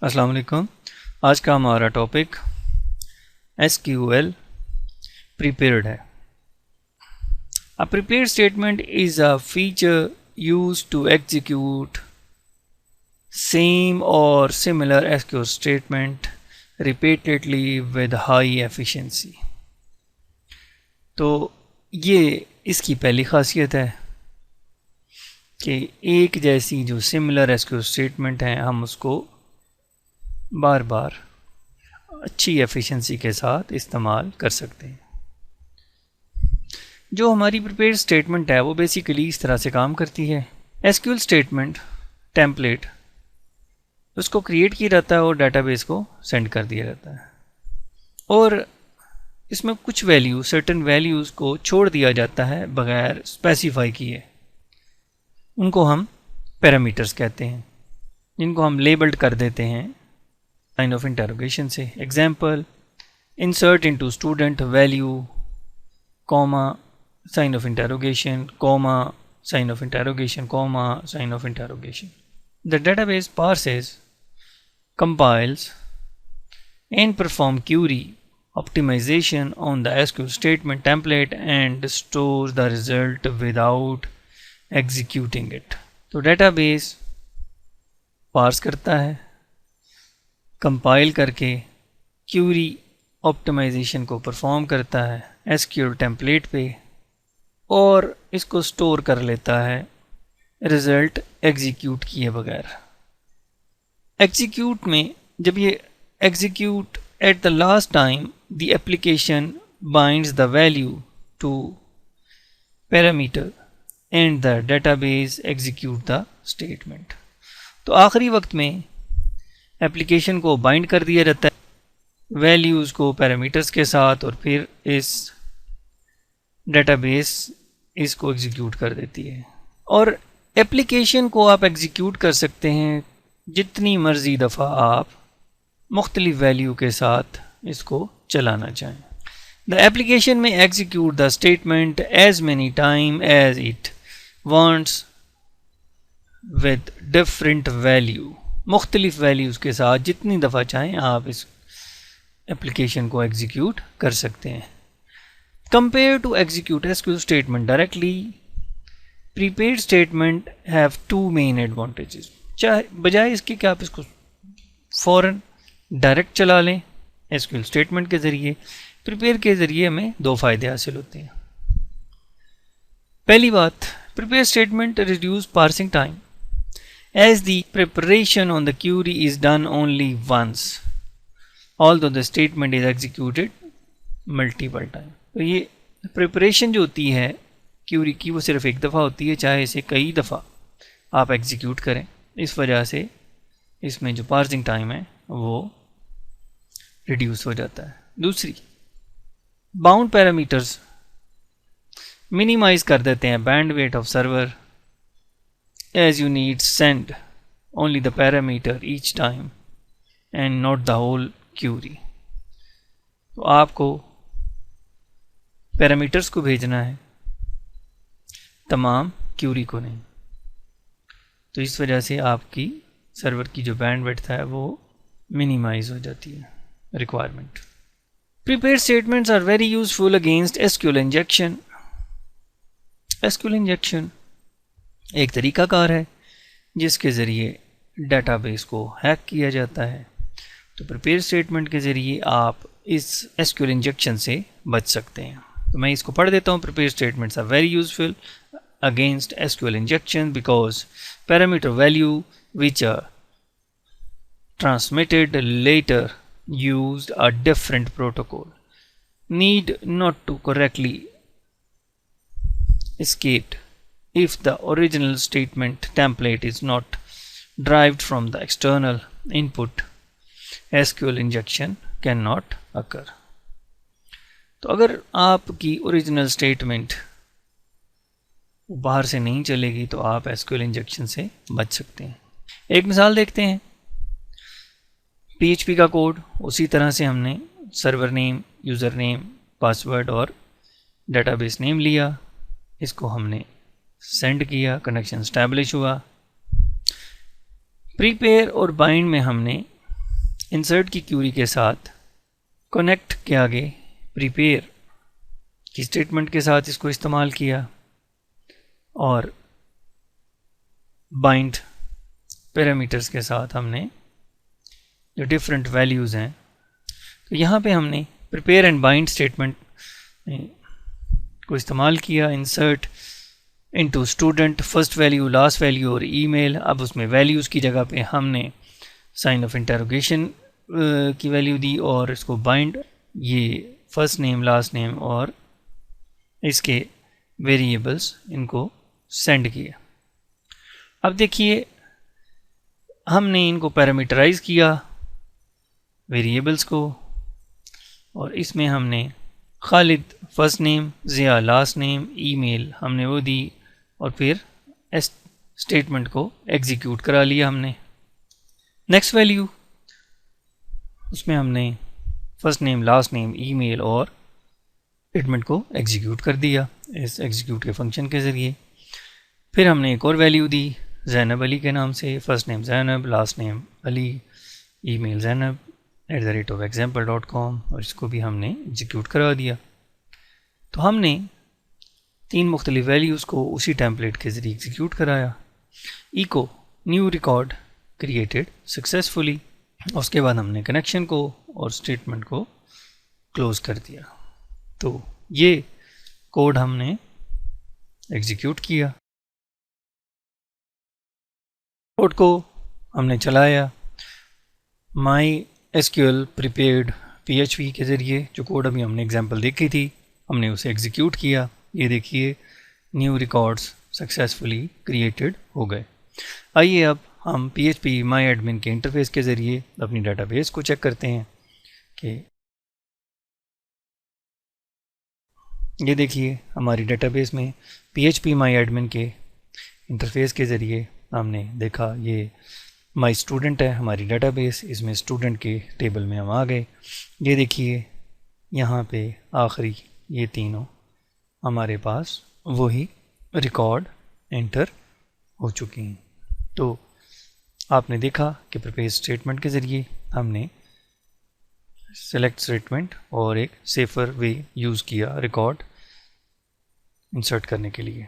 अस्सलाम वालेकुम। आज का हमारा टॉपिक SQL प्रीपेयर्ड है। A prepared statement is a feature used to execute same or similar SQL statement repeatedly with high efficiency। तो ये इसकी पहली खासियत है कि एक जैसी जो सिमिलर SQL स्टेटमेंट हैं हम उसको बार बार अच्छी एफिशिएंसी के साथ इस्तेमाल कर सकते हैं। जो हमारी प्रिपेयर्ड स्टेटमेंट है वो बेसिकली इस तरह से काम करती है। SQL स्टेटमेंट टेम्पलेट उसको क्रिएट किया जाता है और डेटाबेस को सेंड कर दिया जाता है, और इसमें कुछ वैल्यू सर्टेन वैल्यूज़ को छोड़ दिया जाता है बगैर स्पेसिफाई किए। उनको हम पैरामीटर्स कहते हैं, जिनको हम लेबल्ड कर देते हैं साइन ऑफ इंटरोगेशन से। Example, insert into student value comma sign of interrogation comma sign of interrogation comma sign of interrogation. The database purchase, compiles and perform query optimization on the SQL statement template and stores the result without executing it। तो database parse करता है, compile करके Curie optimisation को perform करता है SQL template पे, और इसको स्टोर कर लेता है रिज़ल्ट एग्जीक्यूट किए बगैर। एग्जीक्यूट में जब ये execute at the last time the application binds the value to parameter and the database execute the statement. तो आखिरी वक्त में एप्लीकेशन को बाइंड कर दिया जाता है वैल्यूज़ को पैरामीटर्स के साथ, और फिर इस डेटाबेस इसको एग्जीक्यूट कर देती है। और एप्लीकेशन को आप एग्जीक्यूट कर सकते हैं जितनी मर्ज़ी दफ़ा आप मुख्तलिफ वैल्यू के साथ इसको चलाना चाहें। द एप्लीकेशन में execute the statement as many time as it wants with different value. मुख्तलिफ वैल्यूज़ के साथ जितनी दफ़ा चाहें आप इस एप्लीकेशन को एग्जीक्यूट कर सकते हैं। Compare to execute SQL statement directly, prepaid statement have two main advantages. चाहे बजाय इसके कि आप इसको फ़ौरन डायरेक्ट चला लें SQL स्टेटमेंट के ज़रिए, प्रिपेयर के ज़रिए हमें दो फ़ायदे हासिल होते हैं। पहली बात, prepare statement reduce parsing time as the preparation on the query is done only once although the statement is executed multiple time। तो ये प्रिपरेशन जो होती है क्यूरी की वो सिर्फ एक दफ़ा होती है, चाहे इसे कई दफ़ा आप एग्जीक्यूट करें। इस वजह से इसमें जो पार्सिंग टाइम है वो रिड्यूस हो जाता है। दूसरी, बाउंड पैरामीटर्स मिनिमाइज कर देते हैं bandwidth of server as you need send only the parameter each time and not the whole query। तो आपको पैरामीटर्स को भेजना है, तमाम क्यूरी को नहीं। तो इस वजह से आपकी सर्वर की जो बैंडविड्थ है वो मिनिमाइज हो जाती है requirement. Prepaid statements are very useful against SQL injection. SQL injection एक तरीकाकार है जिसके ज़रिए डेटाबेस को हैक किया जाता है। तो प्रिपेयर स्टेटमेंट के ज़रिए आप इस SQL इंजेक्शन से बच सकते हैं। तो मैं इसको पढ़ देता हूँ। Prepare statements are very useful against SQL injection because parameter value which are transmitted later used a different protocol need not to correctly escaped if the original statement template is not derived from the external input, SQL injection cannot occur। तो अगर आपकी original statement बाहर से नहीं चलेगी तो आप SQL injection से बच सकते हैं। एक मिसाल देखते हैं। PHP का कोड उसी तरह से हमने server name, user name, password और डेटाबेस नेम लिया, इसको हमने सेंड किया, कनेक्शन स्टैब्लिश हुआ। प्रीपेयर और बाइंड में हमने इंसर्ट की क्यूरी के साथ कनेक्ट के आगे प्रिपेयर की स्टेटमेंट के साथ इसको इस्तेमाल किया और बाइंड पैरामीटर्स के साथ हमने जो डिफरेंट वैल्यूज़ हैं, तो यहाँ पे हमने प्रिपेयर एंड बाइंड स्टेटमेंट को इस्तेमाल किया। Insert into student, first value, last value और ईमेल। अब उसमें वैल्यूज़ की जगह पे हमने साइन ऑफ इंटरोगेशन की वैल्यू दी और इसको बाइंड, ये फर्स्ट नेम, लास्ट नेम और इसके वेरिएबल्स इनको सेंड किया। अब देखिए हमने इनको पैरामीटराइज किया वेरिएबल्स को, और इसमें हमने Khalid first name, Zia last name, email हमने वो दी और फिर स्टेटमेंट को एग्जीक्यूट करा लिया हमने। नेक्स्ट वैल्यू, उसमें हमने first name, last name, email और स्टेटमेंट को एग्जीक्यूट कर दिया इस एग्जीक्यूट के फंक्शन के ज़रिए। फिर हमने एक और वैल्यू दी ज़ैनब अली के नाम से, first name Zainab, last name Ali, email zainab@example.com, और इसको भी हमने एग्जीक्यूट करा दिया। तो हमने 3 मुख्तलिफ वैल्यूज़ को उसी टेम्पलेट के ज़रिए एग्जीक्यूट कराया। Echo new record created successfully, उसके बाद हमने कनेक्शन को और स्टेटमेंट को क्लोज कर दिया। तो ये कोड हमने एग्जीक्यूट किया, कोड को हमने चलाया। माई एसक्यूएल प्रिपेयर्ड PHP के ज़रिए जो कोड अभी हमने एग्जांपल देखी थी, हमने उसे एग्जीक्यूट किया। ये देखिए न्यू रिकॉर्ड्स सक्सेसफुली क्रिएटेड हो गए। आइए अब हम PHP माई एडमिन के इंटरफेस के ज़रिए अपनी डाटाबेस को चेक करते हैं कि ये देखिए हमारी डाटाबेस में PHP माई एडमिन के इंटरफेस के ज़रिए हमने देखा ये माई स्टूडेंट है हमारी डाटाबेस, इसमें स्टूडेंट के टेबल में हम आ गए। ये देखिए यहाँ पे आखिरी ये तीनों हमारे पास वही रिकॉर्ड एंटर हो चुकी हैं। तो आपने देखा कि प्रिपेयर स्टेटमेंट के ज़रिए हमने सेलेक्ट स्टेटमेंट और एक सेफर वे यूज़ किया रिकॉर्ड इंसर्ट करने के लिए।